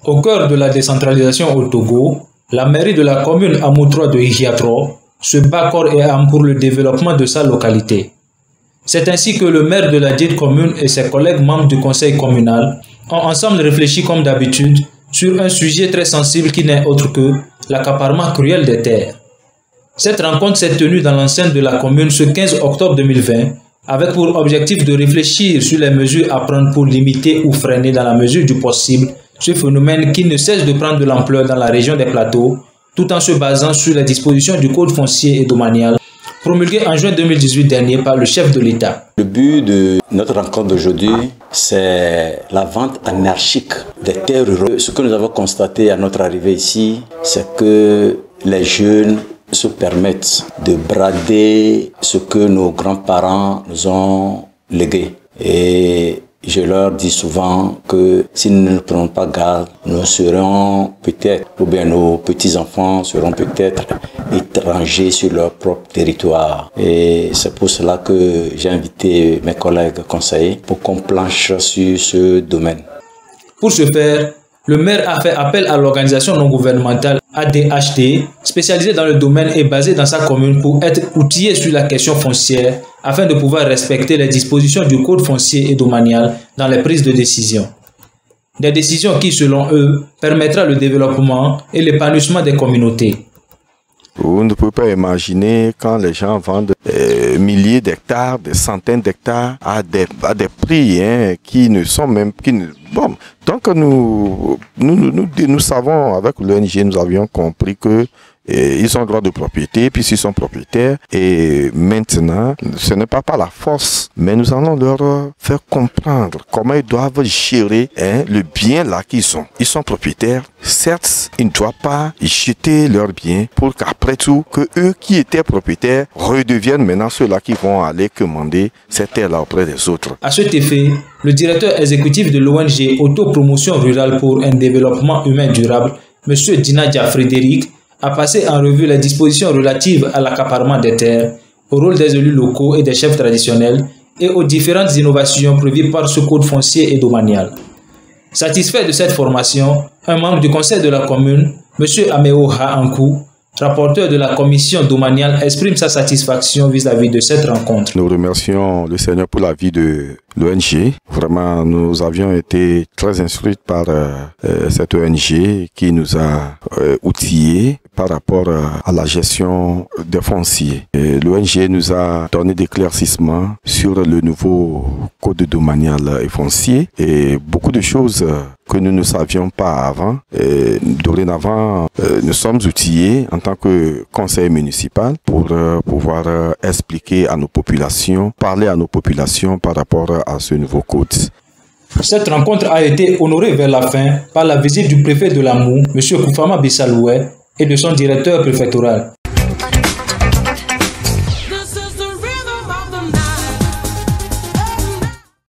Au cœur de la décentralisation au Togo, la mairie de la commune Amoutroa de Higiatro se bat corps et âme pour le développement de sa localité. C'est ainsi que le maire de la dite commune et ses collègues membres du conseil communal ont ensemble réfléchi comme d'habitude sur un sujet très sensible qui n'est autre que l'accaparement cruel des terres. Cette rencontre s'est tenue dans l'enceinte de la commune ce 15 octobre 2020 avec pour objectif de réfléchir sur les mesures à prendre pour limiter ou freiner dans la mesure du possible ce phénomène qui ne cesse de prendre de l'ampleur dans la région des plateaux, tout en se basant sur les dispositions du Code foncier et domanial promulgué en juin 2018 dernier par le chef de l'État. Le but de notre rencontre d'aujourd'hui, c'est la vente anarchique des terres rurales. Ce que nous avons constaté à notre arrivée ici, c'est que les jeunes se permettent de brader ce que nos grands-parents nous ont légué. Et je leur dis souvent que si nous ne prenons pas garde, nous serons peut-être, ou bien nos petits-enfants seront peut-être étrangers sur leur propre territoire. Et c'est pour cela que j'ai invité mes collègues conseillers pour qu'on planche sur ce domaine. Pour ce faire, le maire a fait appel à l'organisation non gouvernementale ADHT, spécialisée dans le domaine et basée dans sa commune pour être outillée sur la question foncière afin de pouvoir respecter les dispositions du Code foncier et domanial dans les prises de décision. Des décisions qui, selon eux, permettra le développement et l'épanouissement des communautés. Vous ne pouvez pas imaginer quand les gens vendent milliers d'hectares, des centaines d'hectares à des prix qui ne sont même... Bon, donc nous savons, avec l'ONG, nous avions compris que ils ont droit de propriété, puis ils sont propriétaires. Et maintenant, ce n'est pas par la force, mais nous allons leur faire comprendre comment ils doivent gérer le bien là qu'ils ont. Ils sont propriétaires. Certes, ils ne doivent pas jeter leurs biens pour qu'après tout, que eux qui étaient propriétaires redeviennent maintenant ceux-là qui vont aller commander ces terres-là auprès des autres. À cet effet, le directeur exécutif de l'ONG Autopromotion Rurale pour un développement humain durable, M. Dinadja Frédéric, a passé en revue les dispositions relatives à l'accaparement des terres, au rôle des élus locaux et des chefs traditionnels et aux différentes innovations prévues par ce code foncier et domanial. Satisfait de cette formation, un membre du conseil de la commune, M. Améo Haankou, rapporteur de la commission domaniale, exprime sa satisfaction vis-à-vis de cette rencontre. Nous remercions le Seigneur pour la vie de l'ONG. Vraiment, nous avions été très instruits par cette ONG qui nous a outillés par rapport à la gestion des fonciers. L'ONG nous a donné des éclaircissements sur le nouveau code domanial et foncier et beaucoup de choses que nous ne savions pas avant. Dorénavant, nous sommes outillés en tant que conseil municipal pour pouvoir expliquer à nos populations, parler à nos populations par rapport à ce nouveau code. Cette rencontre a été honorée vers la fin par la visite du préfet de l'Amou, M. Koufama Bissaloué, et de son directeur préfectoral.